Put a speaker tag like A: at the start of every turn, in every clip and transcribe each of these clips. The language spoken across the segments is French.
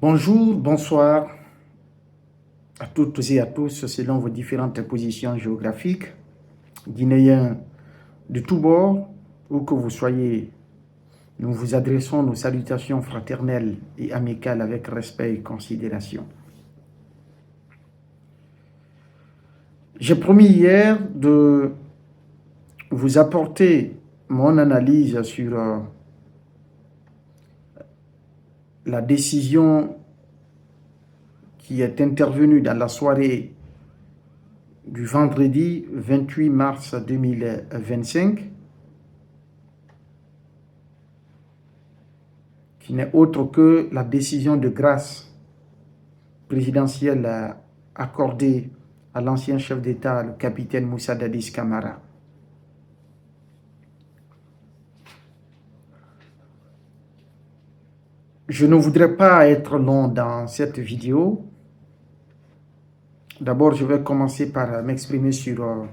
A: Bonjour, bonsoir à toutes et à tous selon vos différentes positions géographiques, Guinéens de tous bords, où que vous soyez, nous vous adressons nos salutations fraternelles et amicales avec respect et considération. J'ai promis hier de vous apporter mon analyse sur la décision qui est intervenue dans la soirée du vendredi 28 mars 2025, qui n'est autre que la décision de grâce présidentielle accordée à l'ancien chef d'État, le capitaine Moussa Dadis Camara. Je ne voudrais pas être long dans cette vidéo. D'abord, je vais commencer par m'exprimer sur,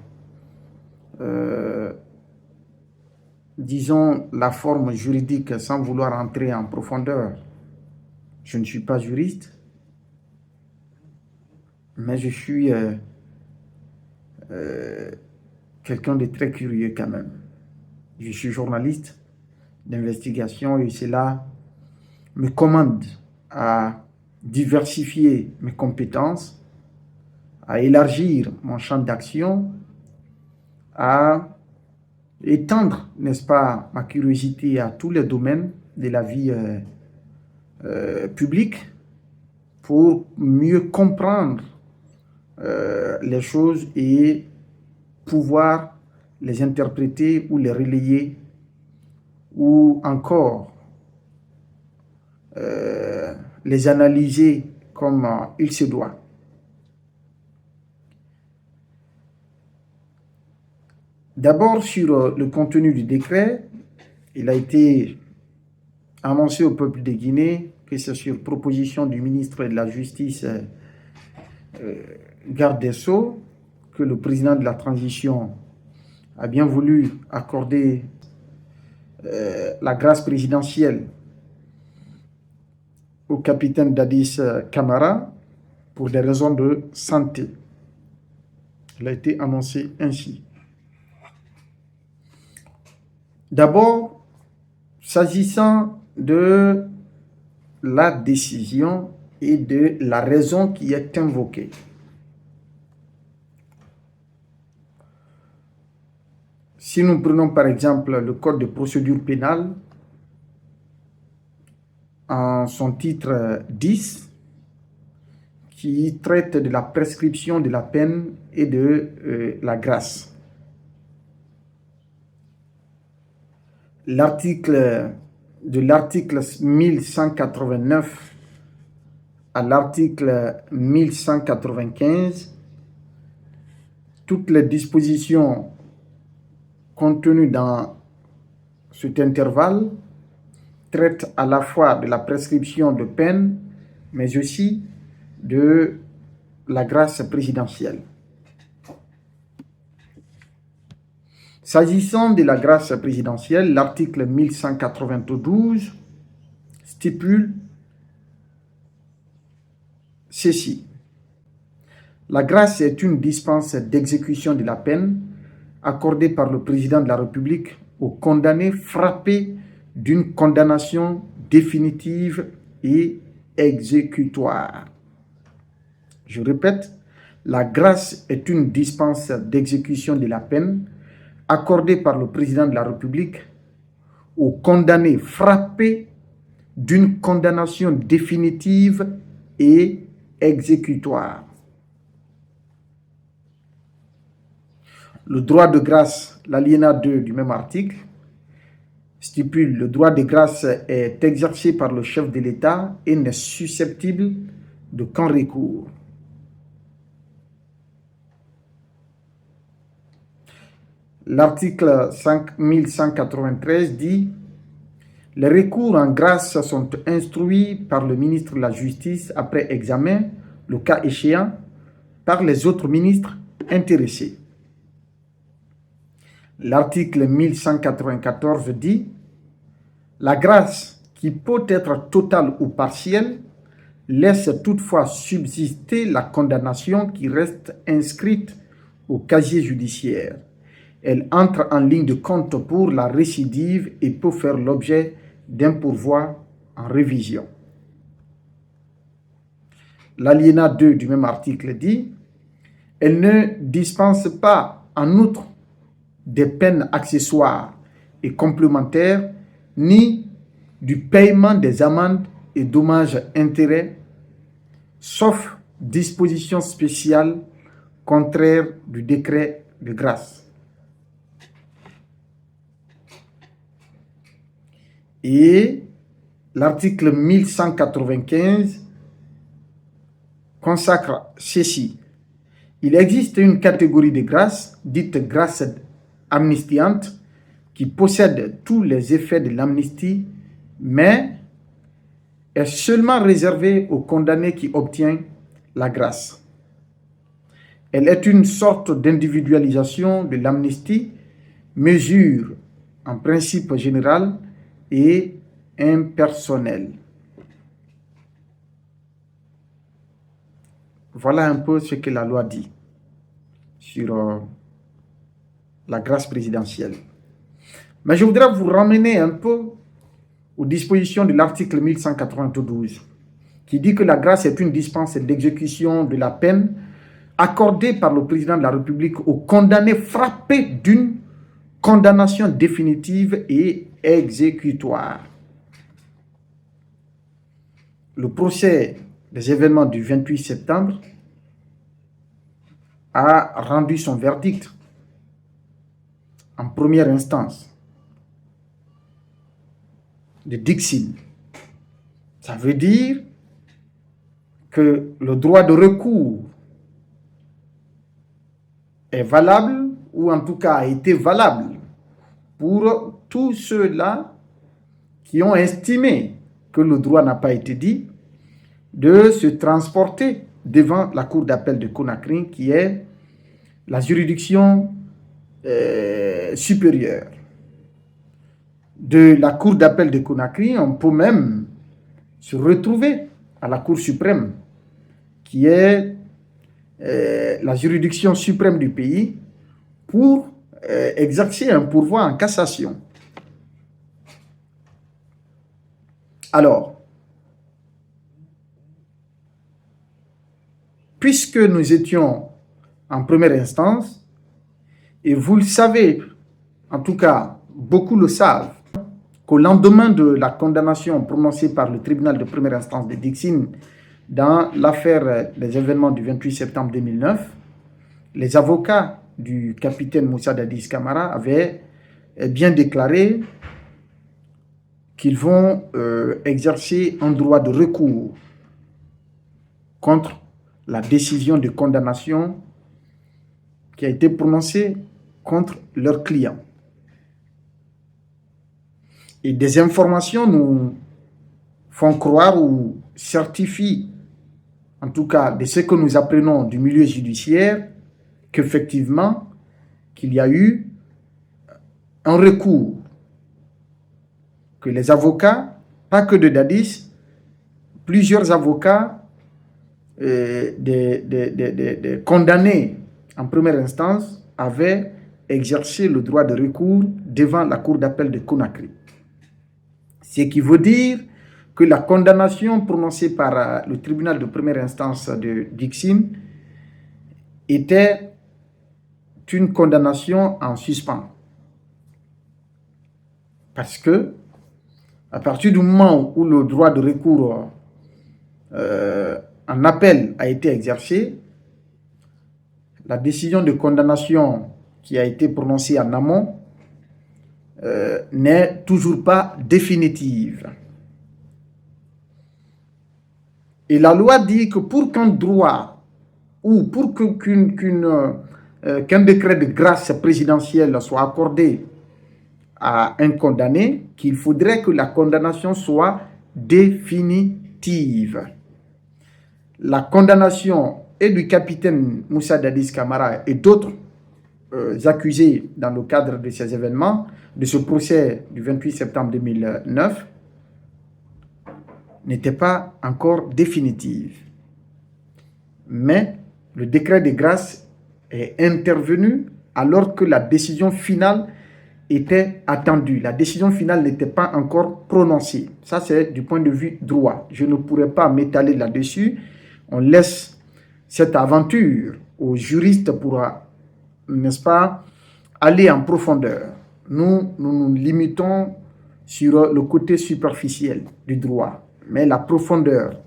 A: disons, la forme juridique sans vouloir entrer en profondeur. Je ne suis pas juriste, mais je suis quelqu'un de très curieux quand même. Je suis journaliste d'investigation et cela me commande à diversifier mes compétences, à élargir mon champ d'action, à étendre, n'est-ce pas, ma curiosité à tous les domaines de la vie publique pour mieux comprendre les choses et pouvoir les interpréter ou les relayer ou encore les analyser comme il se doit. D'abord, sur le contenu du décret, il a été annoncé au peuple de Guinée que c'est sur proposition du ministre de la Justice, garde des Sceaux, que le président de la transition a bien voulu accorder la grâce présidentielle au capitaine Dadis Camara pour des raisons de santé. Il a été annoncé ainsi. D'abord, s'agissant de la décision et de la raison qui est invoquée. Si nous prenons par exemple le Code de procédure pénale, en son titre 10, qui traite de la prescription de la peine et de la grâce. L'article 1189 à l'article 1195, toutes les dispositions contenues dans cet intervalle traitent à la fois de la prescription de peine, mais aussi de la grâce présidentielle. S'agissant de la grâce présidentielle, l'article 1192 stipule ceci. La grâce est une dispense d'exécution de la peine accordée par le président de la République aux condamnés frappés d'une condamnation définitive et exécutoire. Je répète, la grâce est une dispense d'exécution de la peine accordée par le président de la République aux condamnés frappés d'une condamnation définitive et exécutoire. Le droit de grâce, l'alinéa 2 du même article, stipule le droit de grâce est exercé par le chef de l'État et n'est susceptible de qu'un recours. L'article 5193 dit « Les recours en grâce sont instruits par le ministre de la Justice après examen, le cas échéant, par les autres ministres intéressés. » L'article 1194 dit « La grâce, qui peut être totale ou partielle, laisse toutefois subsister la condamnation qui reste inscrite au casier judiciaire. Elle entre en ligne de compte pour la récidive et peut faire l'objet d'un pourvoi en révision. L'alinéa 2 du même article dit « Elle ne dispense pas en outre des peines accessoires et complémentaires ni du paiement des amendes et dommages-intérêts, sauf dispositions spéciales contraires du décret de grâce. » Et l'article 1195 consacre ceci. Il existe une catégorie de grâce, dite grâce amnistiante, qui possède tous les effets de l'amnistie, mais est seulement réservée aux condamnés qui obtiennent la grâce. Elle est une sorte d'individualisation de l'amnistie, mesure en principe général et impersonnel. Voilà un peu ce que la loi dit sur la grâce présidentielle. Mais je voudrais vous ramener un peu aux dispositions de l'article 1192, qui dit que la grâce est une dispense d'exécution de la peine accordée par le président de la République aux condamnés frappés d'une condamnation définitive et exécutoire. Le procès des événements du 28 septembre a rendu son verdict en première instance de Dixine. Ça veut dire que le droit de recours est valable, ou en tout cas a été valable, pour tous ceux-là qui ont estimé que le droit n'a pas été dit, de se transporter devant la cour d'appel de Conakry, qui est la juridiction supérieure. De la cour d'appel de Conakry, on peut même se retrouver à la Cour suprême, qui est la juridiction suprême du pays, pour exercer un pourvoi en cassation. Alors, puisque nous étions en première instance, et vous le savez, en tout cas, beaucoup le savent, qu'au lendemain de la condamnation prononcée par le tribunal de première instance de Dixine dans l'affaire des événements du 28 septembre 2009, les avocats du capitaine Moussa Dadis Camara avaient bien déclaré qu'ils vont exercer un droit de recours contre la décision de condamnation qui a été prononcée contre leur client. Et des informations nous font croire ou certifient, en tout cas de ce que nous apprenons du milieu judiciaire, qu'effectivement, qu'il y a eu un recours, que les avocats, pas que de Dadis, plusieurs avocats des condamnés en première instance avaient exercé le droit de recours devant la cour d'appel de Conakry. Ce qui veut dire que la condamnation prononcée par le tribunal de première instance de Dixine était une condamnation en suspens. Parce que, à partir du moment où le droit de recours en appel a été exercé, la décision de condamnation qui a été prononcée en amont n'est toujours pas définitive. Et la loi dit que pour qu'un droit ou pour qu'un décret de grâce présidentielle soit accordé à un condamné, qu'il faudrait que la condamnation soit définitive. La condamnation et du capitaine Moussa Dadis Camara et d'autres accusés dans le cadre de ces événements, de ce procès du 28 septembre 2009, n'était pas encore définitive. Mais le décret de grâce est intervenu alors que la décision finale était attendue. La décision finale n'était pas encore prononcée. Ça, c'est du point de vue droit. Je ne pourrais pas m'étaler là-dessus. On laisse cette aventure aux juristes pour, n'est-ce pas, aller en profondeur. Nous nous limitons sur le côté superficiel du droit. Mais la profondeur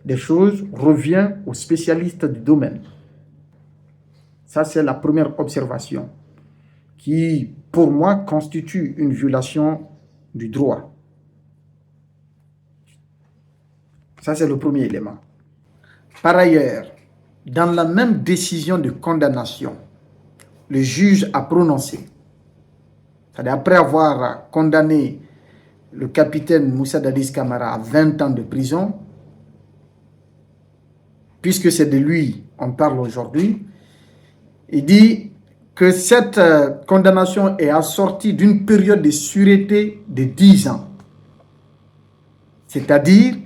A: des choses revient aux spécialistes du domaine. Ça, c'est la première observation qui, pour moi, constitue une violation du droit. Ça, c'est le premier élément. Par ailleurs, dans la même décision de condamnation, le juge a prononcé, c'est-à-dire après avoir condamné le capitaine Moussa Dadis Camara à 20 ans de prison, puisque c'est de lui on parle aujourd'hui, il dit que cette condamnation est assortie d'une période de sûreté de 10 ans. C'est-à-dire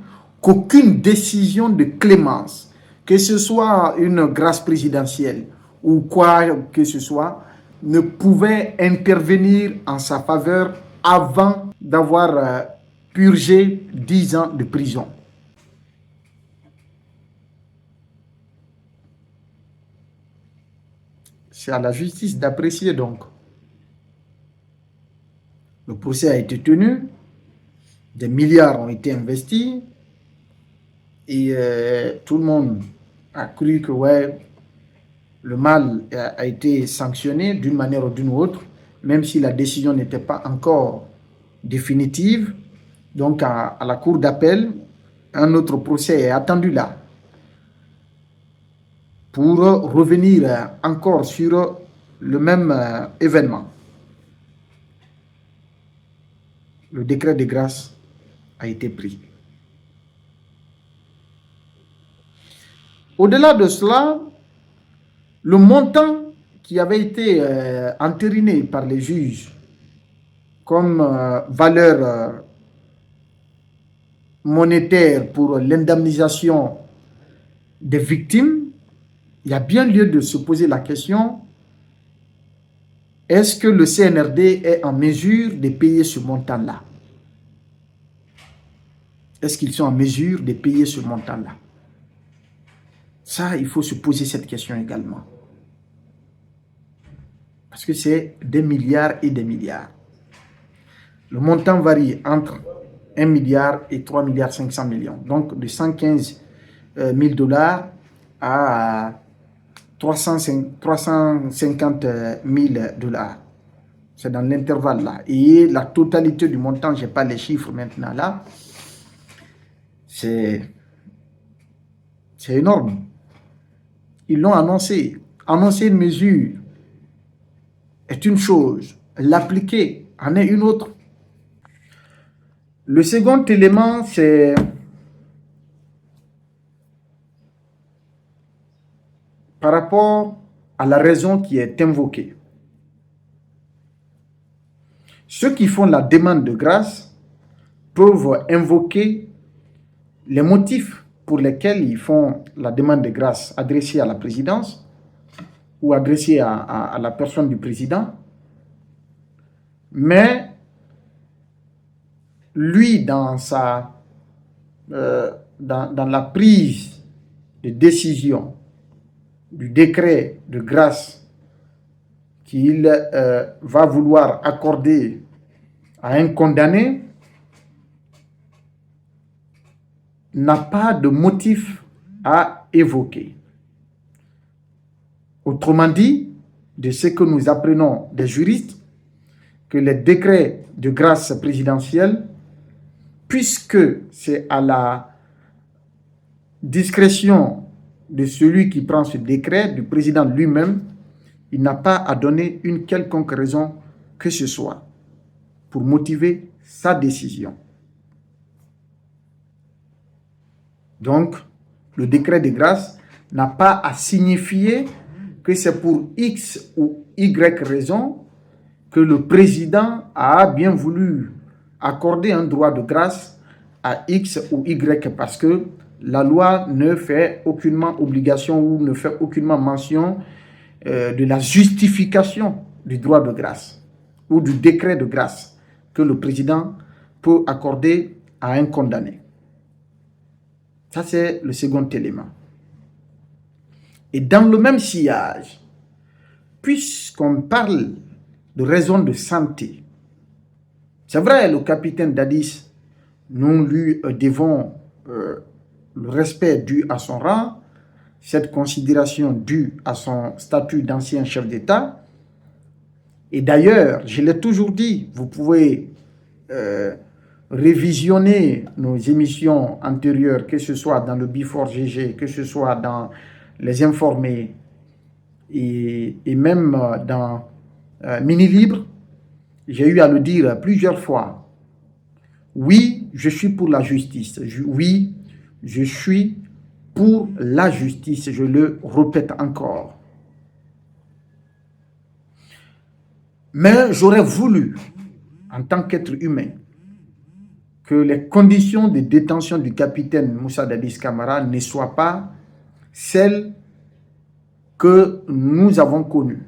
A: qu'aucune décision de clémence, que ce soit une grâce présidentielle ou quoi que ce soit, ne pouvait intervenir en sa faveur avant d'avoir purgé 10 ans de prison. C'est à la justice d'apprécier donc. Le procès a été tenu, des milliards ont été investis et tout le monde a cru que ouais, le mal a été sanctionné d'une manière ou d'une autre, même si la décision n'était pas encore définitive. Donc à la cour d'appel, un autre procès est attendu là pour revenir encore sur le même événement. Le décret de grâce a été pris. Au-delà de cela, le montant qui avait été entériné par les juges comme valeur monétaire pour l'indemnisation des victimes, il y a bien lieu de se poser la question, est-ce que le CNRD est en mesure de payer ce montant-là? Est-ce qu'ils sont en mesure de payer ce montant-là? Ça, il faut se poser cette question également. Parce que c'est des milliards et des milliards. Le montant varie entre 1 milliard et 3 milliards 500 millions. Donc, de 115 000 $ à 350 000 $. C'est dans l'intervalle là. Et la totalité du montant, je n'ai pas les chiffres maintenant là, c'est énorme. Ils l'ont annoncé. Annoncer une mesure est une chose, l'appliquer en est une autre. Le second élément, c'est par rapport à la raison qui est invoquée. Ceux qui font la demande de grâce peuvent invoquer les motifs pour lesquels ils font la demande de grâce adressée à la présidence ou adressée à la personne du président. Mais lui, dans la prise de décision du décret de grâce qu'il va vouloir accorder à un condamné, n'a pas de motif à évoquer. Autrement dit, de ce que nous apprenons des juristes, que les décrets de grâce présidentielle, puisque c'est à la discrétion de celui qui prend ce décret, du président lui-même, il n'a pas à donner une quelconque raison que ce soit pour motiver sa décision. Donc, le décret de grâce n'a pas à signifier que c'est pour X ou Y raison que le président a bien voulu accorder un droit de grâce à X ou Y parce que la loi ne fait aucunement obligation ou ne fait aucunement mention de la justification du droit de grâce ou du décret de grâce que le président peut accorder à un condamné. Ça, c'est le second élément. Et dans le même sillage, puisqu'on parle de raisons de santé, c'est vrai, le capitaine Dadis, nous lui devons le respect dû à son rang, cette considération due à son statut d'ancien chef d'État. Et d'ailleurs, je l'ai toujours dit, vous pouvez révisionner nos émissions antérieures, que ce soit dans le Before GG, que ce soit dans les Informés et même dans Mini Libre. J'ai eu à le dire plusieurs fois. Oui, je suis pour la justice. Oui, je suis pour la justice. Je le répète encore. Mais j'aurais voulu, en tant qu'être humain, que les conditions de détention du capitaine Moussa Dadis Camara ne soient pas celles que nous avons connues.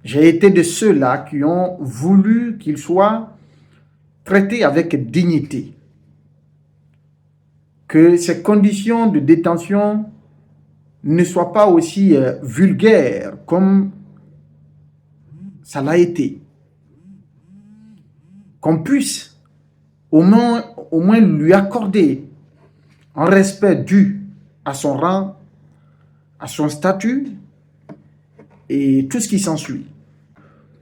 A: J'ai été de ceux-là qui ont voulu qu'il soit traité avec dignité. Que ces conditions de détention ne soient pas aussi vulgaires comme ça l'a été. Qu'on puisse au moins lui accorder un respect dû à son rang, à son statut et tout ce qui s'ensuit,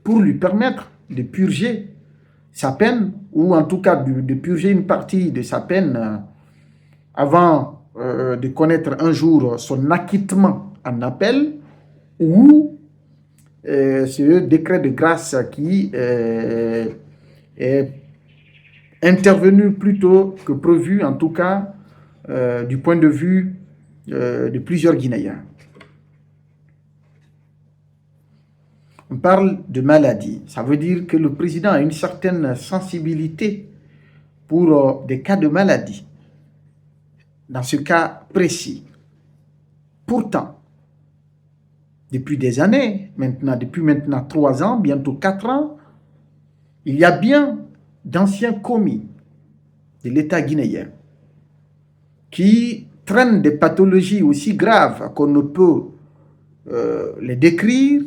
A: pour lui permettre de purger sa peine, ou en tout cas de purger une partie de sa peine avant de connaître un jour son acquittement en appel, ou ce décret de grâce qui est intervenu plus tôt que prévu, en tout cas du point de vue de plusieurs Guinéens. On parle de maladie. Ça veut dire que le président a une certaine sensibilité pour des cas de maladie. Dans ce cas précis. Pourtant, depuis des années, depuis maintenant 3 ans, bientôt 4 ans, il y a bien d'anciens commis de l'État guinéen qui traînent des pathologies aussi graves qu'on ne peut les décrire,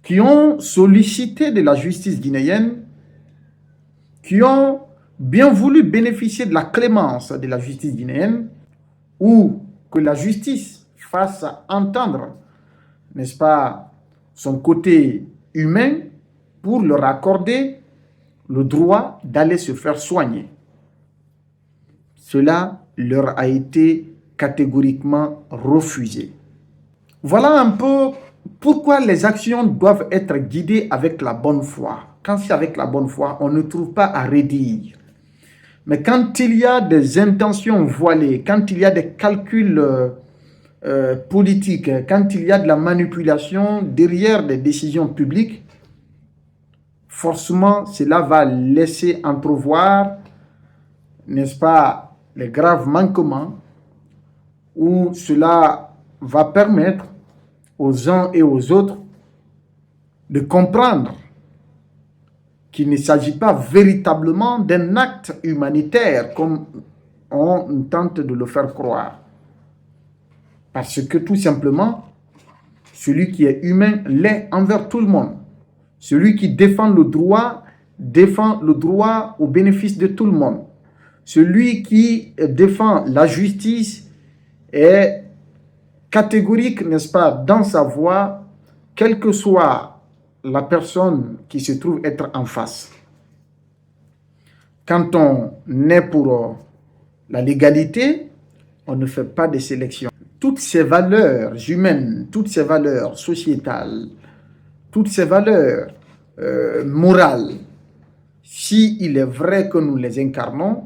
A: qui ont sollicité de la justice guinéenne, qui ont bien voulu bénéficier de la clémence de la justice guinéenne, ou que la justice fasse entendre, n'est-ce pas, son côté humain pour leur accorder le droit d'aller se faire soigner. Cela leur a été catégoriquement refusé. Voilà un peu pourquoi les actions doivent être guidées avec la bonne foi. Quand c'est avec la bonne foi, on ne trouve pas à redire. Mais quand il y a des intentions voilées, quand il y a des calculs politiques, quand il y a de la manipulation derrière des décisions publiques, forcément, cela va laisser entrevoir, n'est-ce pas, les graves manquements, où cela va permettre aux uns et aux autres de comprendre qu'il ne s'agit pas véritablement d'un acte humanitaire comme on tente de le faire croire. Parce que tout simplement, celui qui est humain l'est envers tout le monde. Celui qui défend le droit au bénéfice de tout le monde. Celui qui défend la justice est catégorique, n'est-ce pas, dans sa voix, quelle que soit la personne qui se trouve être en face. Quand on est pour la légalité, on ne fait pas de sélection. Toutes ces valeurs humaines, toutes ces valeurs sociétales, toutes ces valeurs morales, s'il est vrai que nous les incarnons,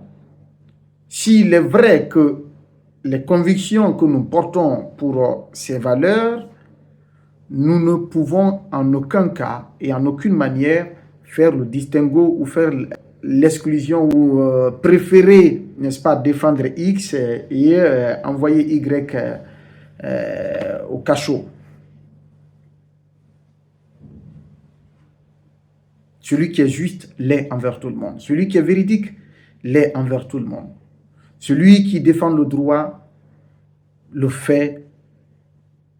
A: s'il est vrai que les convictions que nous portons pour ces valeurs, nous ne pouvons en aucun cas et en aucune manière faire le distinguo ou faire l'exclusion ou préférer, n'est-ce pas, défendre X et envoyer Y au cachot. Celui qui est juste l'est envers tout le monde. Celui qui est véridique l'est envers tout le monde. Celui qui défend le droit le fait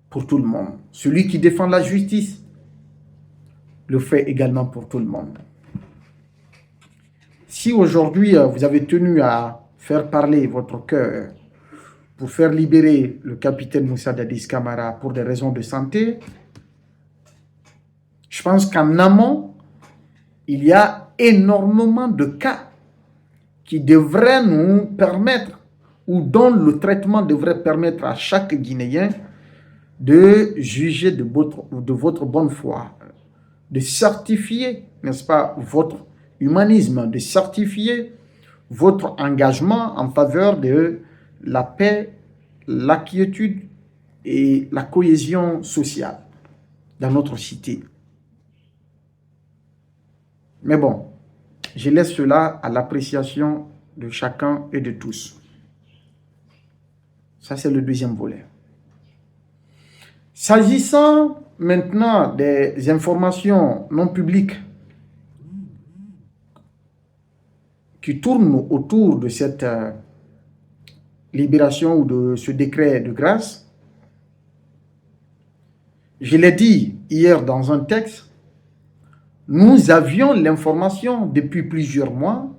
A: pour tout le monde. Celui qui défend la justice le fait également pour tout le monde. Si aujourd'hui vous avez tenu à faire parler votre cœur pour faire libérer le capitaine Moussa Dadis Camara pour des raisons de santé, je pense qu'en amont, il y a énormément de cas qui devraient nous permettre, ou dont le traitement devrait permettre à chaque Guinéen de juger de votre bonne foi, de certifier, n'est-ce pas, votre humanisme, de certifier votre engagement en faveur de la paix, la quiétude et la cohésion sociale dans notre cité. Mais bon, je laisse cela à l'appréciation de chacun et de tous. Ça, c'est le deuxième volet. S'agissant maintenant des informations non publiques qui tournent autour de cette libération ou de ce décret de grâce, je l'ai dit hier dans un texte, nous avions l'information depuis plusieurs mois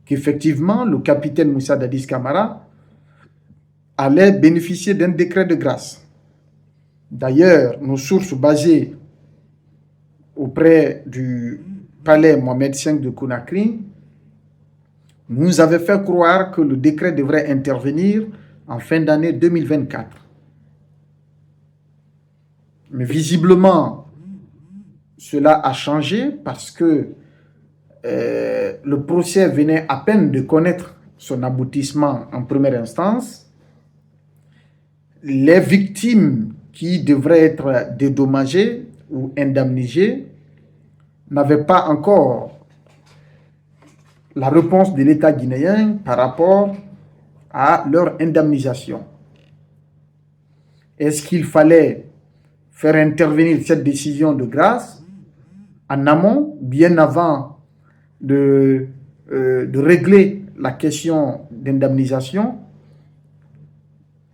A: qu'effectivement le capitaine Moussa Dadis Camara allait bénéficier d'un décret de grâce. D'ailleurs, nos sources basées auprès du palais Mohamed V de Conakry nous avaient fait croire que le décret devrait intervenir en fin d'année 2024. Mais visiblement, cela a changé parce que le procès venait à peine de connaître son aboutissement en première instance. Les victimes qui devraient être dédommagées ou indemnisées n'avaient pas encore la réponse de l'État guinéen par rapport à leur indemnisation. Est-ce qu'il fallait faire intervenir cette décision de grâce en amont, bien avant de régler la question d'indemnisation?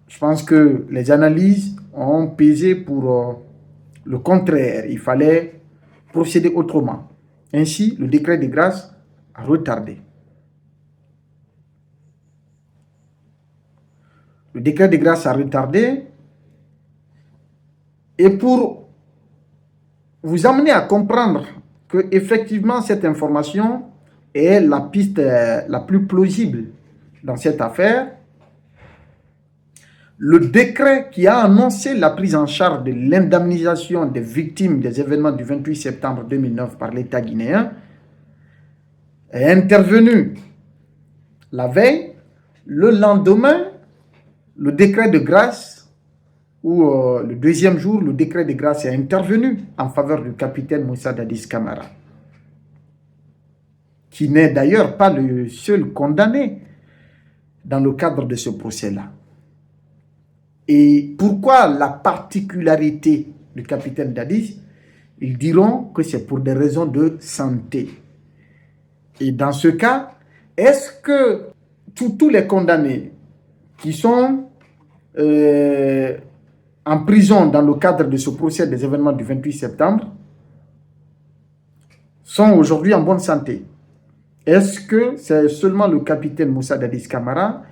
A: Je pense que les analyses ont pesé pour le contraire. Il fallait procéder autrement. Ainsi, le décret de grâce a retardé. Le décret de grâce a retardé. Et pour vous amener à comprendre que effectivement cette information est la piste la plus plausible dans cette affaire, le décret qui a annoncé la prise en charge de l'indemnisation des victimes des événements du 28 septembre 2009 par l'État guinéen est intervenu la veille. Le lendemain, le décret de grâce, ou le deuxième jour, le décret de grâce est intervenu en faveur du capitaine Moussa Dadis Camara, qui n'est d'ailleurs pas le seul condamné dans le cadre de ce procès-là. Et pourquoi la particularité du capitaine Dadis? Ils diront que c'est pour des raisons de santé. Et dans ce cas, est-ce que tous les condamnés qui sont en prison dans le cadre de ce procès des événements du 28 septembre sont aujourd'hui en bonne santé? Est-ce que c'est seulement le capitaine Moussa Dadis Camara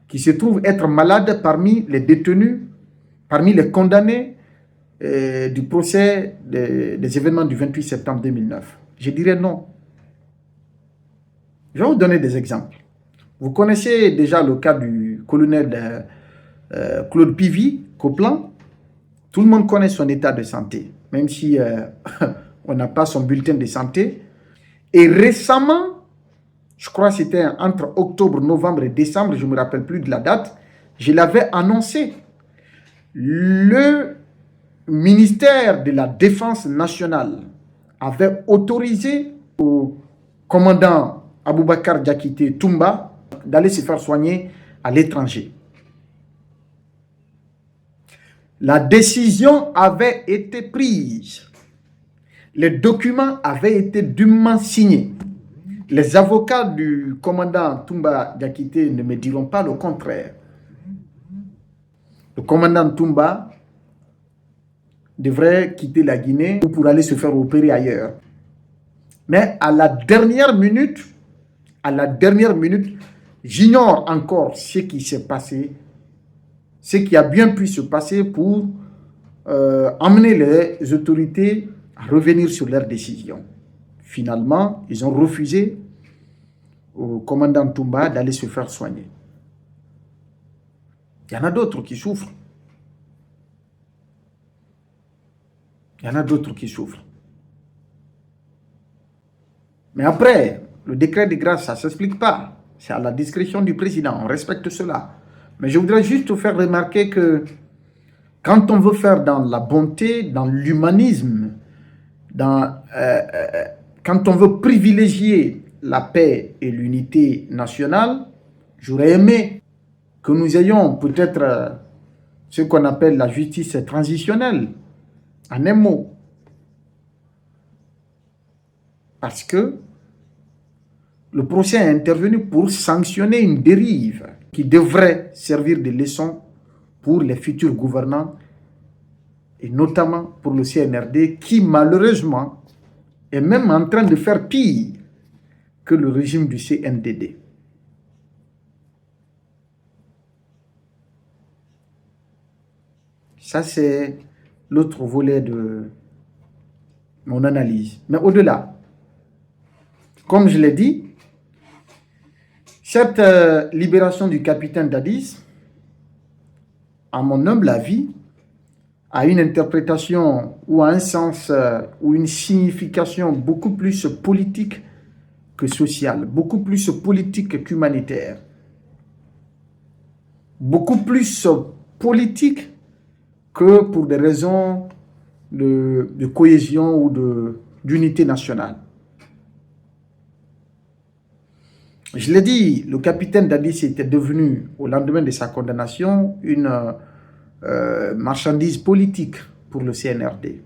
A: qui se trouve être malade parmi les détenus, parmi les condamnés du procès des événements du 28 septembre 2009? Je dirais non. Je vais vous donner des exemples. Vous connaissez déjà le cas du colonel Claude Pivy, Coplan. Tout le monde connaît son état de santé, même si on n'a pas son bulletin de santé. Et récemment, je crois que c'était entre octobre, novembre et décembre, je ne me rappelle plus de la date, je l'avais annoncé. Le ministère de la Défense nationale avait autorisé au commandant Aboubakar Diakité Toumba d'aller se faire soigner à l'étranger. La décision avait été prise. Les documents avaient été dûment signés. Les avocats du commandant Toumba Diakité ne me diront pas le contraire. Le commandant Toumba devrait quitter la Guinée pour aller se faire opérer ailleurs. Mais à la dernière minute, j'ignore encore ce qui s'est passé, ce qui a bien pu se passer pour amener les autorités à revenir sur leur décision. Finalement, ils ont refusé au commandant Toumba d'aller se faire soigner. Il y en a d'autres qui souffrent. Mais après, le décret de grâce, ça ne s'explique pas. C'est à la discrétion du président. On respecte cela. Mais je voudrais juste te faire remarquer que quand on veut faire dans la bonté, dans l'humanisme, quand on veut privilégier la paix et l'unité nationale, j'aurais aimé que nous ayons peut-être ce qu'on appelle la justice transitionnelle, en un mot. Parce que le procès est intervenu pour sanctionner une dérive qui devrait servir de leçon pour les futurs gouvernants et notamment pour le CNRD qui malheureusement est même en train de faire pire que le régime du CNDD. Ça, c'est l'autre volet de mon analyse. Mais au-delà, comme je l'ai dit, cette libération du capitaine Dadis, à mon humble avis, a une interprétation ou un sens ou une signification beaucoup plus politique que sociale, beaucoup plus politique qu'humanitaire, beaucoup plus politique que pour des raisons de cohésion ou d'unité nationale. Je l'ai dit, le capitaine Dadis était devenu, au lendemain de sa condamnation, une marchandise politique pour le CNRD.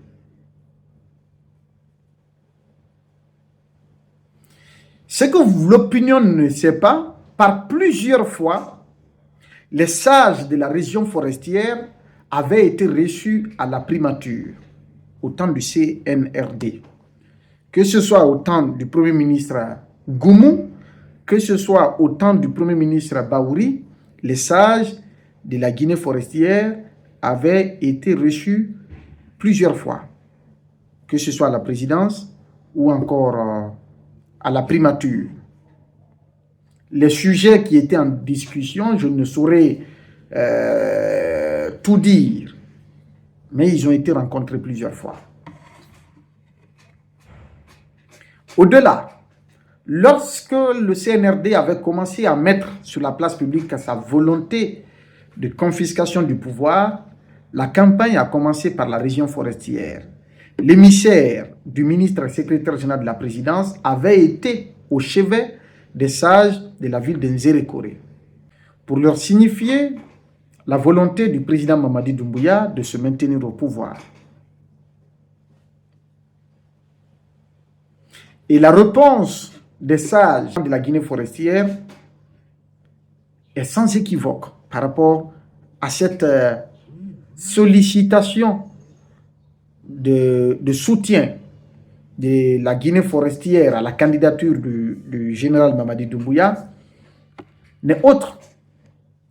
A: Ce que l'opinion ne sait pas, par plusieurs fois, les sages de la région forestière avaient été reçus à la primature, au temps du CNRD. Que ce soit au temps du Premier ministre Goumou, que ce soit au temps du Premier ministre Baouri, les sages de la Guinée forestière avaient été reçus plusieurs fois, que ce soit à la présidence ou encore à la primature. Les sujets qui étaient en discussion, je ne saurais tout dire, mais ils ont été rencontrés plusieurs fois. Au-delà, lorsque le CNRD avait commencé à mettre sur la place publique sa volonté de confiscation du pouvoir, la campagne a commencé par la région forestière. L'émissaire du ministre et secrétaire général de la présidence avait été au chevet des sages de la ville de Nzérékoré pour leur signifier la volonté du président Mamadi Doumbouya de se maintenir au pouvoir. Et la réponse des sages de la Guinée forestière est sans équivoque par rapport à cette sollicitation de soutien de la Guinée forestière à la candidature du général Mamadi Doumbouya n'est autre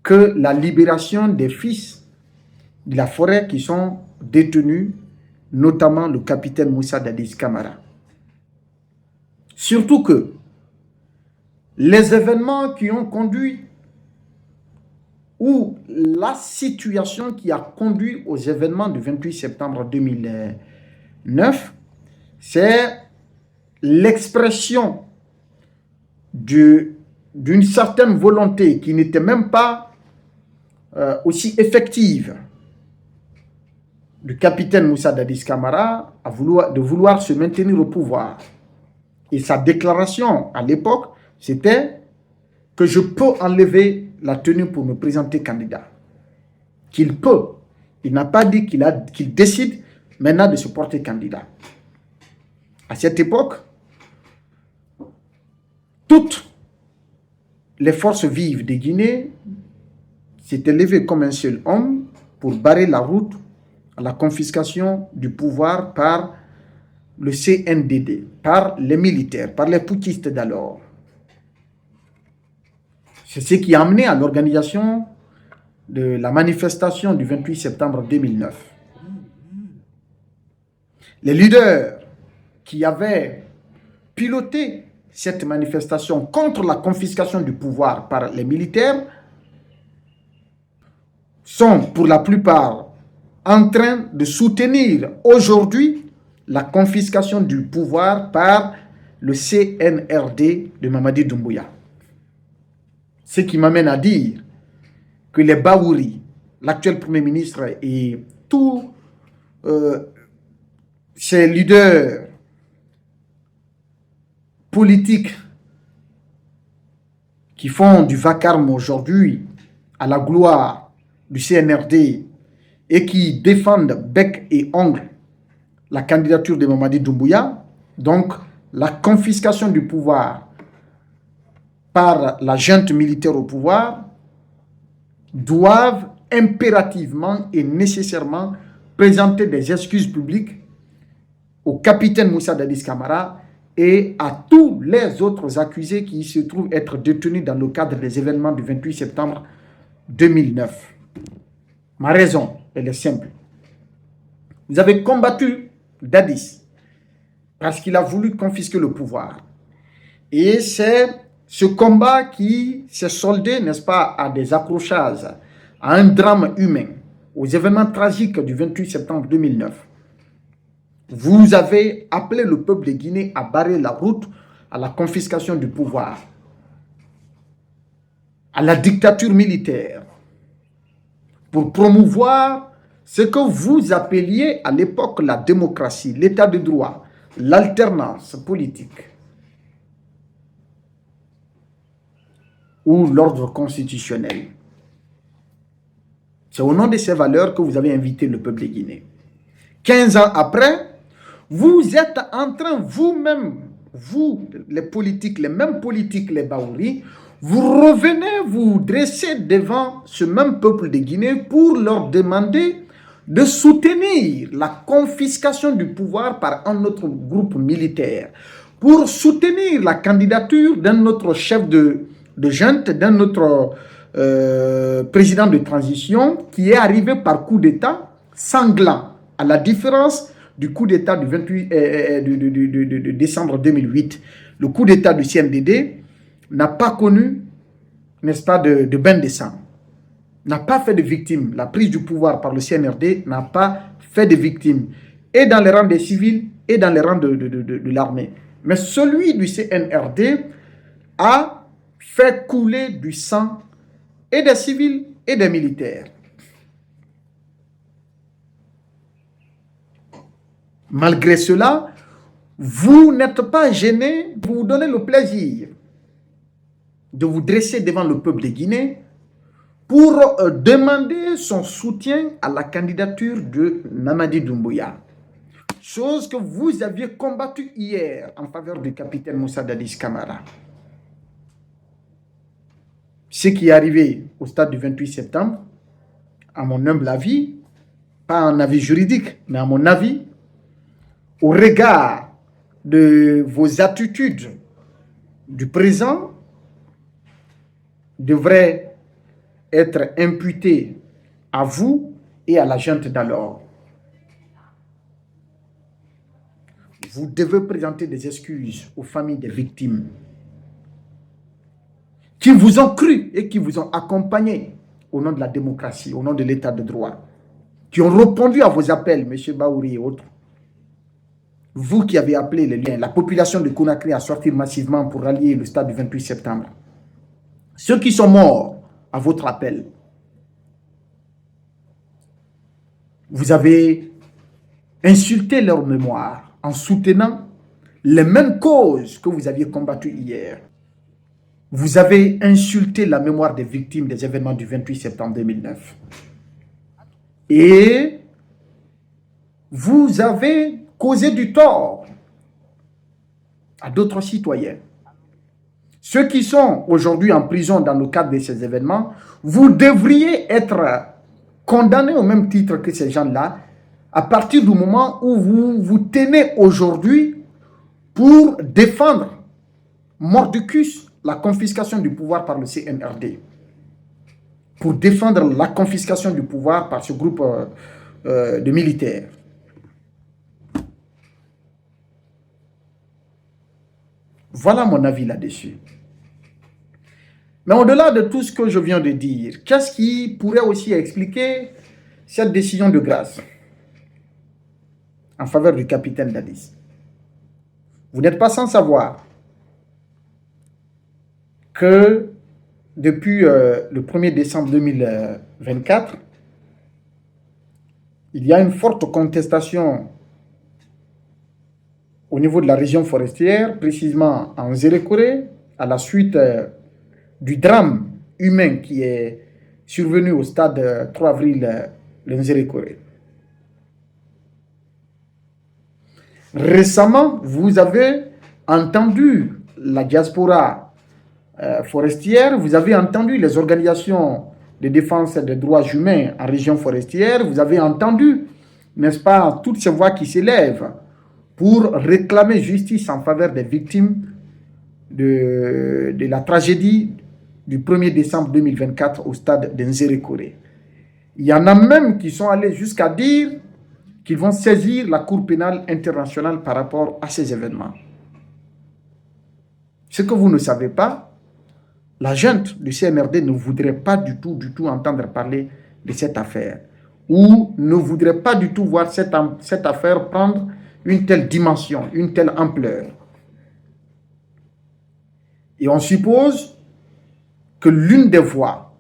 A: que la libération des fils de la forêt qui sont détenus, notamment le capitaine Moussa Dadis Camara. Surtout que les événements qui ont conduit ou la situation qui a conduit aux événements du 28 septembre 2009, c'est l'expression d'une certaine volonté qui n'était même pas aussi effective du capitaine Moussa Dadis Camara de vouloir se maintenir au pouvoir. Et sa déclaration à l'époque, c'était que je peux enlever la tenue pour me présenter candidat. Qu'il peut. Il n'a pas dit qu'il décide maintenant de se porter candidat. À cette époque, toutes les forces vives de Guinée s'étaient levées comme un seul homme pour barrer la route à la confiscation du pouvoir par le CNDD, par les militaires, par les putschistes d'alors. C'est ce qui a amené à l'organisation de la manifestation du 28 septembre 2009. Les leaders qui avaient piloté cette manifestation contre la confiscation du pouvoir par les militaires sont pour la plupart en train de soutenir aujourd'hui la confiscation du pouvoir par le CNRD de Mamadi Doumbouya. Ce qui m'amène à dire que les Baouri, l'actuel Premier ministre et tous ces leaders politiques qui font du vacarme aujourd'hui à la gloire du CNRD et qui défendent bec et ongle la candidature de Mamadi Doumbouya, donc la confiscation du pouvoir par la junte militaire au pouvoir, doivent impérativement et nécessairement présenter des excuses publiques au capitaine Moussa Dadis Camara et à tous les autres accusés qui se trouvent être détenus dans le cadre des événements du 28 septembre 2009. Ma raison, elle est simple. Vous avez combattu Dadis parce qu'il a voulu confisquer le pouvoir. Et c'est ce combat qui s'est soldé, n'est-ce pas, à des accrochages, à un drame humain, aux événements tragiques du 28 septembre 2009. Vous avez appelé le peuple de Guinée à barrer la route à la confiscation du pouvoir, à la dictature militaire, pour promouvoir ce que vous appeliez à l'époque la démocratie, l'état de droit, l'alternance politique ou l'ordre constitutionnel. C'est au nom de ces valeurs que vous avez invité le peuple de Guinée. 15 ans après, vous êtes en train, vous-même, vous, les politiques, les mêmes politiques, les Baouri, vous revenez vous dresser devant ce même peuple de Guinée pour leur demander de soutenir la confiscation du pouvoir par un autre groupe militaire, pour soutenir la candidature d'un autre chef de junte, d'un autre président de transition qui est arrivé par coup d'État sanglant, à la différence du coup d'État du 28 de décembre 2008. Le coup d'État du CNDD n'a pas connu, n'est-ce pas, de bain de sang, n'a pas fait de victimes. La prise du pouvoir par le CNRD n'a pas fait de victimes, et dans les rangs des civils et dans les rangs de l'armée. Mais celui du CNRD a fait couler du sang et des civils et des militaires. Malgré cela, vous n'êtes pas gêné, vous vous donnez le plaisir de vous dresser devant le peuple de Guinée pour demander son soutien à la candidature de Mamadi Doumbouya. Chose que vous aviez combattue hier en faveur du capitaine Moussa Dadis Camara. Ce qui est arrivé au stade du 28 septembre, à mon humble avis, pas un avis juridique, mais à mon avis, au regard de vos attitudes du présent, devrait être imputé à vous et à la junte d'alors. Vous devez présenter des excuses aux familles des victimes qui vous ont cru et qui vous ont accompagné au nom de la démocratie, au nom de l'état de droit, qui ont répondu à vos appels, M. Baouri et autres. Vous qui avez appelé la population de Conakry à sortir massivement pour rallier le stade du 28 septembre. Ceux qui sont morts à votre appel. Vous avez insulté leur mémoire en soutenant les mêmes causes que vous aviez combattues hier. Vous avez insulté la mémoire des victimes des événements du 28 septembre 2009. Et vous avez causé du tort à d'autres citoyens. Ceux qui sont aujourd'hui en prison dans le cadre de ces événements, vous devriez être condamnés au même titre que ces gens-là à partir du moment où vous vous tenez aujourd'hui pour défendre mordicus la confiscation du pouvoir par le CNRD, pour défendre la confiscation du pouvoir par ce groupe de militaires. Voilà mon avis là-dessus. Mais au-delà de tout ce que je viens de dire, qu'est-ce qui pourrait aussi expliquer cette décision de grâce en faveur du capitaine Dadis? Vous n'êtes pas sans savoir que depuis le 1er décembre 2024, il y a une forte contestation au niveau de la région forestière, précisément en Zérékoré, à la suite du drame humain qui est survenu au stade 3 avril le Zérékoré. Récemment, vous avez entendu la diaspora forestière, vous avez entendu les organisations de défense des droits humains en région forestière, vous avez entendu, n'est-ce pas, toutes ces voix qui s'élèvent pour réclamer justice en faveur des victimes de la tragédie du 1er décembre 2024 au stade de Nzérékoré. Il y en a même qui sont allés jusqu'à dire qu'ils vont saisir la Cour pénale internationale par rapport à ces événements. Ce que vous ne savez pas, la junte du CNRD ne voudrait pas du tout entendre parler de cette affaire, ou ne voudrait pas du tout voir cette affaire prendre une telle dimension, une telle ampleur. Et on suppose que l'une des voies,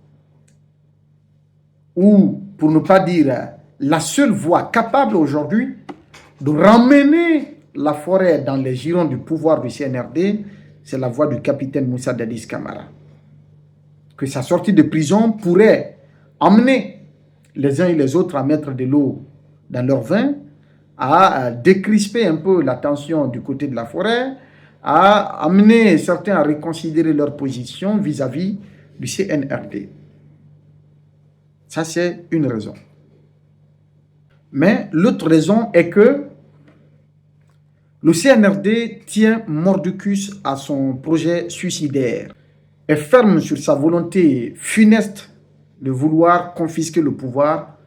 A: ou pour ne pas dire la seule voie capable aujourd'hui de ramener la forêt dans les girons du pouvoir du CNRD, c'est la voie du capitaine Moussa Dadis Camara. Que sa sortie de prison pourrait amener les uns et les autres à mettre de l'eau dans leur vin, à décrisper un peu la tension du côté de la forêt, à amener certains à reconsidérer leur position vis-à-vis du CNRD. Ça, c'est une raison. Mais l'autre raison est que le CNRD tient mordicus à son projet suicidaire, est ferme sur sa volonté funeste de vouloir confisquer le pouvoir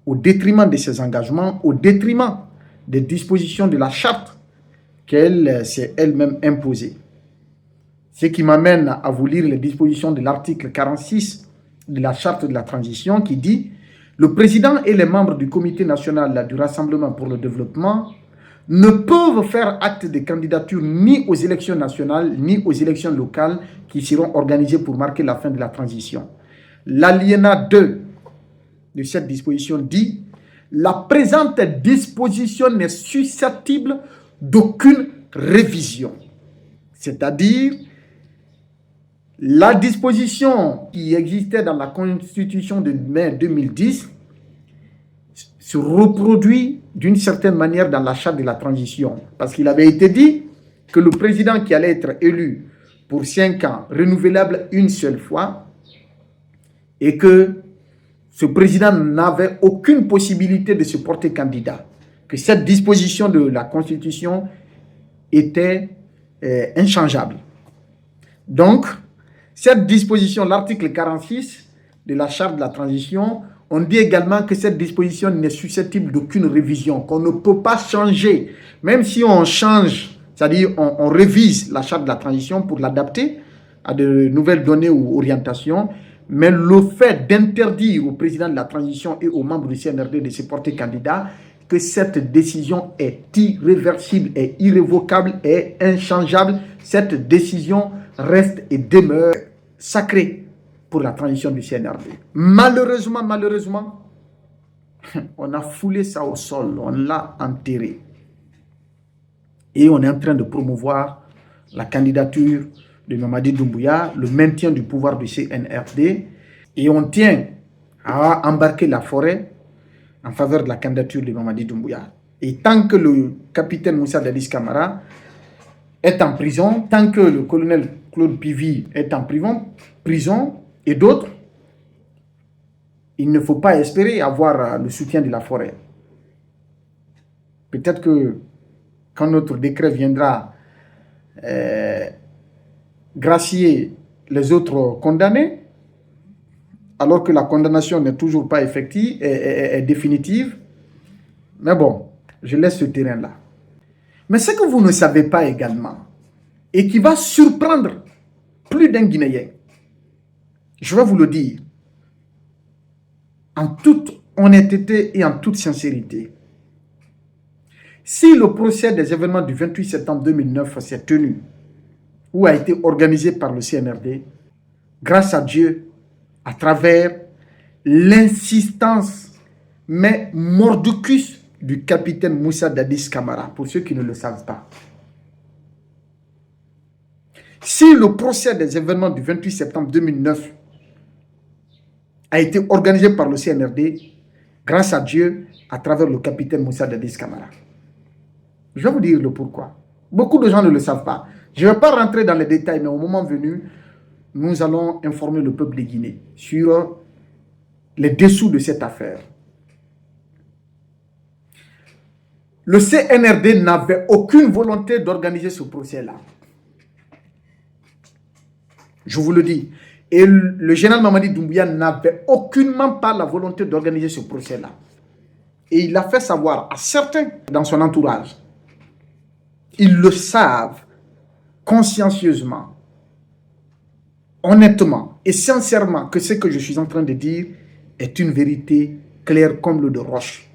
A: au détriment de ses engagements, au détriment des dispositions de la charte qu'elle s'est elle-même imposée. Ce qui m'amène à vous lire les dispositions de l'article 46 de la charte de la transition qui dit « Le président et les membres du comité national du Rassemblement pour le développement ne peuvent faire acte de candidature ni aux élections nationales ni aux élections locales qui seront organisées pour marquer la fin de la transition. » L'alinéa 2 de cette disposition dit « La présente disposition n'est susceptible d'aucune révision. » C'est-à-dire, la disposition qui existait dans la Constitution de mai 2010 se reproduit d'une certaine manière dans la charte de la transition. Parce qu'il avait été dit que le président qui allait être élu pour 5 ans, renouvelable une seule fois, et que ce président n'avait aucune possibilité de se porter candidat. Que cette disposition de la Constitution était inchangeable. Donc, cette disposition, l'article 46 de la charte de la transition, on dit également que cette disposition n'est susceptible d'aucune révision, qu'on ne peut pas changer. Même si on change, c'est-à-dire on révise la charte de la transition pour l'adapter à de nouvelles données ou orientations, mais le fait d'interdire au président de la transition et aux membres du CNRD de se porter candidat, que cette décision est irréversible, est irrévocable, est inchangeable, cette décision reste et demeure sacrée pour la transition du CNRD. Malheureusement, on a foulé ça au sol, on l'a enterré. Et on est en train de promouvoir la candidature de Mamadi Doumbouya, le maintien du pouvoir du CNRD, et on tient à embarquer la forêt en faveur de la candidature de Mamadi Doumbouya. Et tant que le capitaine Moussa Dadis Camara est en prison, tant que le colonel Claude Pivy est en prison et d'autres, il ne faut pas espérer avoir le soutien de la forêt. Peut-être que quand notre décret viendra gracier les autres condamnés, alors que la condamnation n'est toujours pas effective et définitive. Mais bon, je laisse ce terrain-là. Mais ce que vous ne savez pas également, et qui va surprendre plus d'un Guinéen, je vais vous le dire, en toute honnêteté et en toute sincérité. Si le procès des événements du 28 septembre 2009 s'est tenu ou a été organisé par le CNRD, grâce à Dieu, à travers l'insistance, mais mordicus du capitaine Moussa Dadis Camara, pour ceux qui ne le savent pas. Si le procès des événements du 28 septembre 2009 a été organisé par le CNRD, grâce à Dieu, à travers le capitaine Moussa Dadis Camara. Je vais vous dire le pourquoi. Beaucoup de gens ne le savent pas. Je ne vais pas rentrer dans les détails, mais au moment venu, nous allons informer le peuple de Guinée sur les dessous de cette affaire. Le CNRD n'avait aucune volonté d'organiser ce procès-là. Je vous le dis. Et le général Mamadi Doumbouya n'avait aucunement pas la volonté d'organiser ce procès-là. Et il a fait savoir à certains dans son entourage. Ils le savent consciencieusement, honnêtement et sincèrement que ce que je suis en train de dire est une vérité claire comme l'eau de roche.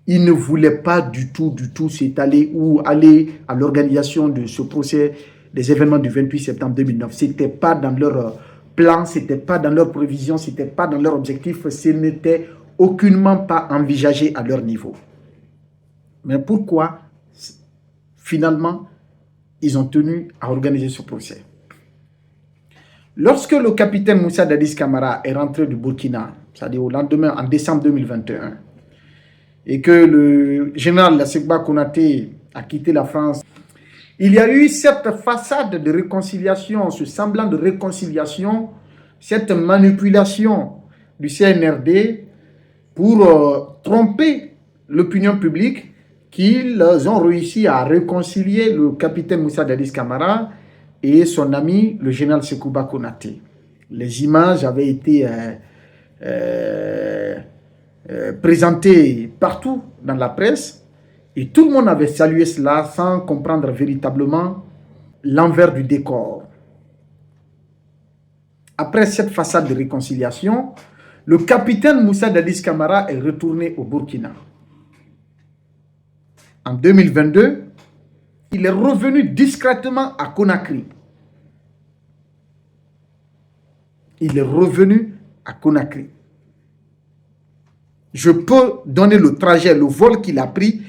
A: Ils ne voulaient pas du tout s'étaler ou aller à l'organisation de ce procès des événements du 28 septembre 2009. Ce n'était pas dans leur plan, ce n'était pas dans leur prévision, ce n'était pas dans leur objectif, ce n'était aucunement pas envisagé à leur niveau. Mais pourquoi, finalement, ils ont tenu à organiser ce procès? Lorsque le capitaine Moussa Dadis Camara est rentré du Burkina, c'est-à-dire au lendemain, en décembre 2021, et que le général Lassegba Konaté a quitté la France, il y a eu cette façade de réconciliation, ce semblant de réconciliation, cette manipulation du CNRD pour tromper l'opinion publique, qu'ils ont réussi à réconcilier le capitaine Moussa Dadis Camara et son ami, le général Sekouba Konaté. Les images avaient été présentées partout dans la presse et tout le monde avait salué cela sans comprendre véritablement l'envers du décor. Après cette façade de réconciliation, le capitaine Moussa Dadis Camara est retourné au Burkina. En 2022, il est revenu discrètement à Conakry. Il est revenu à Conakry. Je peux donner le trajet, le vol qu'il a pris,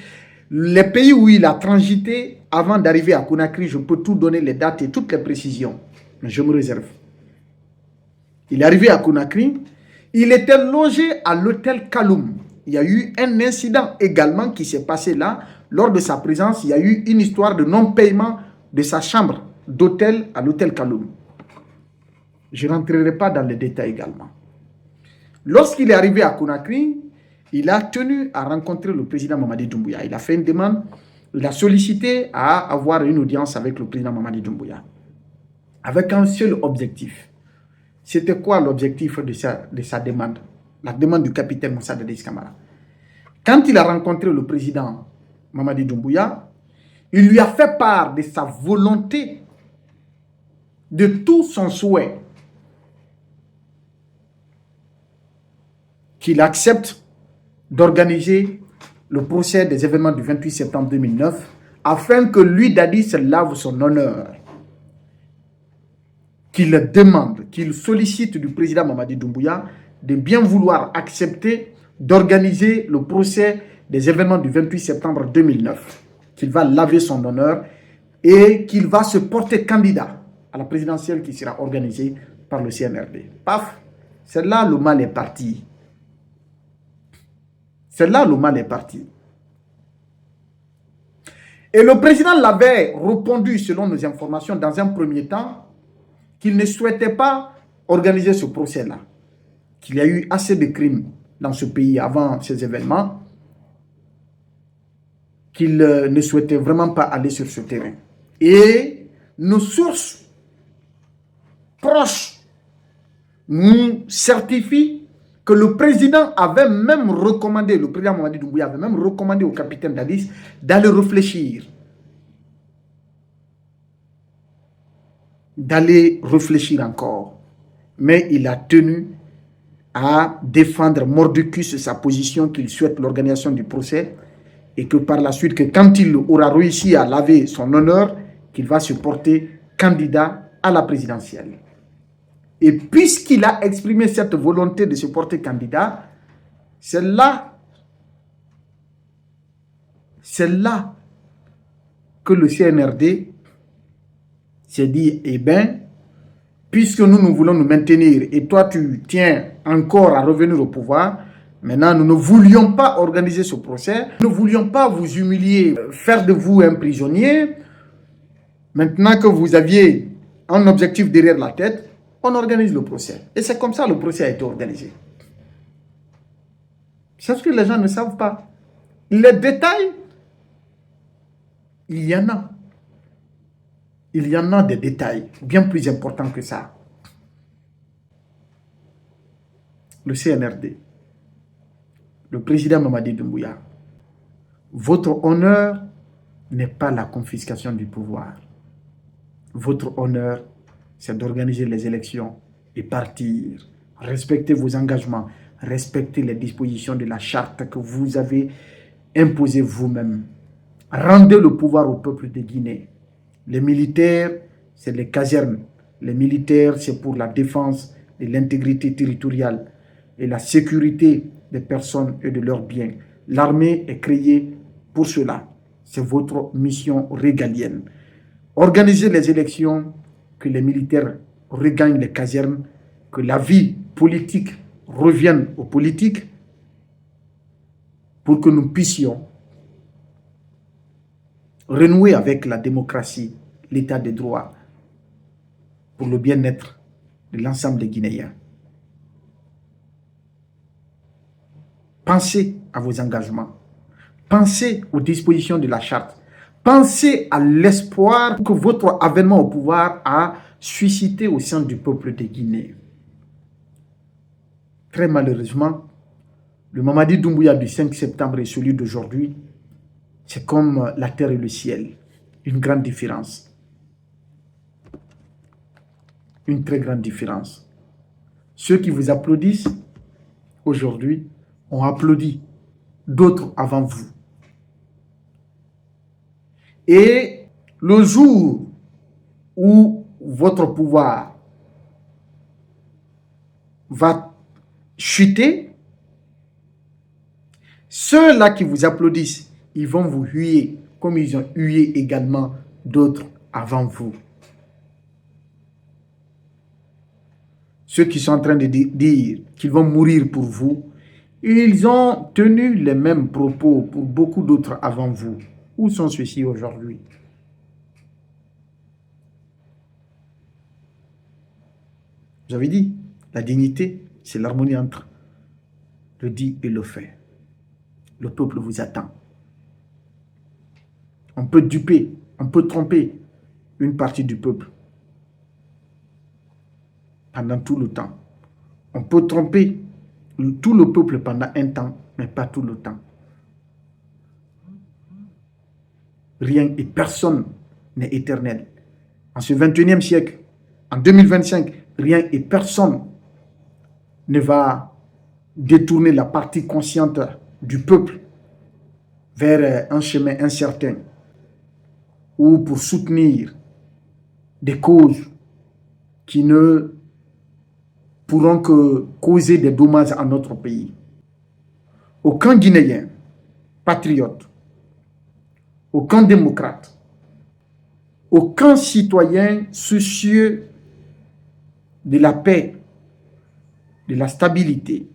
A: les pays où il a transité avant d'arriver à Conakry. Je peux tout donner, les dates et toutes les précisions. Mais je me réserve. Il est arrivé à Conakry. Il était logé à l'hôtel Kaloum. Il y a eu un incident également qui s'est passé là. Lors de sa présence, il y a eu une histoire de non-paiement de sa chambre d'hôtel à l'hôtel Kaloum. Je ne rentrerai pas dans les détails également. Lorsqu'il est arrivé à Conakry, il a tenu à rencontrer le président Mamadi Doumbouya. Il a fait une demande, il a sollicité à avoir une audience avec le président Mamadi Doumbouya. Avec un seul objectif. C'était quoi l'objectif de sa demande? La demande du capitaine Moussa Dadis Camara. Quand il a rencontré le président Mamadi Doumbouya, il lui a fait part de sa volonté, de tout son souhait, qu'il accepte d'organiser le procès des événements du 28 septembre 2009 afin que lui, Dadis, lave son honneur. Qu'il demande, qu'il sollicite du président Mamadi Doumbouya de bien vouloir accepter d'organiser le procès des événements du 28 septembre 2009. Qu'il va laver son honneur et qu'il va se porter candidat à la présidentielle qui sera organisée par le CNRD. Paf, c'est là le mal est parti. C'est là le mal est parti. Et le président l'avait répondu, selon nos informations, dans un premier temps, qu'il ne souhaitait pas organiser ce procès-là. Qu'il y a eu assez de crimes dans ce pays avant ces événements, qu'il ne souhaitait vraiment pas aller sur ce terrain. Et nos sources proches nous certifient que le président avait même recommandé, le président Mamadi Doumbouya avait même recommandé au capitaine Dadis d'aller réfléchir. D'aller réfléchir encore. Mais il a tenu à défendre mordicus sa position qu'il souhaite l'organisation du procès et que par la suite, que quand il aura réussi à laver son honneur, qu'il va se porter candidat à la présidentielle. Et puisqu'il a exprimé cette volonté de se porter candidat, c'est là que le CNRD s'est dit, eh bien, puisque nous voulons nous maintenir et toi tu tiens encore à revenir au pouvoir, maintenant nous ne voulions pas organiser ce procès, nous ne voulions pas vous humilier, faire de vous un prisonnier. Maintenant que vous aviez un objectif derrière la tête, on organise le procès. Et c'est comme ça que le procès a été organisé. C'est ce que les gens ne savent pas. Les détails, il y en a. Il y en a des détails bien plus importants que ça. Le CNRD, le président Mamadi Doumbouya, votre honneur n'est pas la confiscation du pouvoir. Votre honneur, c'est d'organiser les élections et partir. Respectez vos engagements, respectez les dispositions de la charte que vous avez imposée vous-même. Rendez le pouvoir au peuple de Guinée. Les militaires, c'est les casernes. Les militaires, c'est pour la défense de l'intégrité territoriale et la sécurité des personnes et de leurs biens. L'armée est créée pour cela. C'est votre mission régalienne. Organisez les élections, que les militaires regagnent les casernes, que la vie politique revienne aux politiques, pour que nous puissions renouer avec la démocratie, l'état de droit, pour le bien-être de l'ensemble des Guinéens. Pensez à vos engagements. Pensez aux dispositions de la charte. Pensez à l'espoir que votre avènement au pouvoir a suscité au sein du peuple de Guinée. Très malheureusement, le Mamadi Doumbouya du 5 septembre et celui d'aujourd'hui, c'est comme la terre et le ciel. Une grande différence. Une très grande différence. Ceux qui vous applaudissent aujourd'hui ont applaudi d'autres avant vous. Et le jour où votre pouvoir va chuter, ceux-là qui vous applaudissent, ils vont vous huer comme ils ont hué également d'autres avant vous. Ceux qui sont en train de dire qu'ils vont mourir pour vous, ils ont tenu les mêmes propos pour beaucoup d'autres avant vous. Où sont ceux-ci aujourd'hui? J'avais dit, la dignité, c'est l'harmonie entre le dit et le fait. Le peuple vous attend. On peut duper, on peut tromper une partie du peuple pendant tout le temps. On peut tromper tout le peuple pendant un temps, mais pas tout le temps. Rien et personne n'est éternel. En ce 21e siècle, en 2025, rien et personne ne va détourner la partie consciente du peuple vers un chemin incertain ou pour soutenir des causes qui ne pourront que causer des dommages à notre pays. Aucun Guinéen patriote, aucun démocrate aucun citoyen soucieux de la paix, de la stabilité,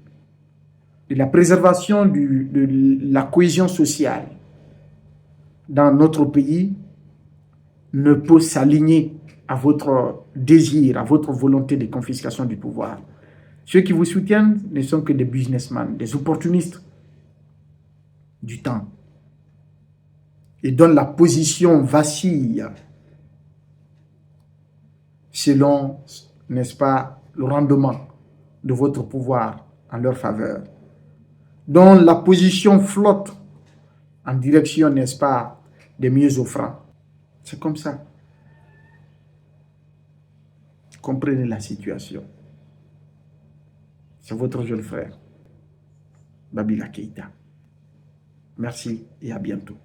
A: de la préservation de la cohésion sociale dans notre pays ne peut s'aligner à votre désir, à votre volonté de confiscation du pouvoir. Ceux qui vous soutiennent ne sont que des businessmen, des opportunistes du temps, et dont la position vacille selon, n'est-ce pas, le rendement de votre pouvoir en leur faveur, dont la position flotte en direction, n'est-ce pas, des mieux offrants. C'est comme ça. Comprenez la situation. C'est votre jeune frère, Babila Keïta. Merci et à bientôt.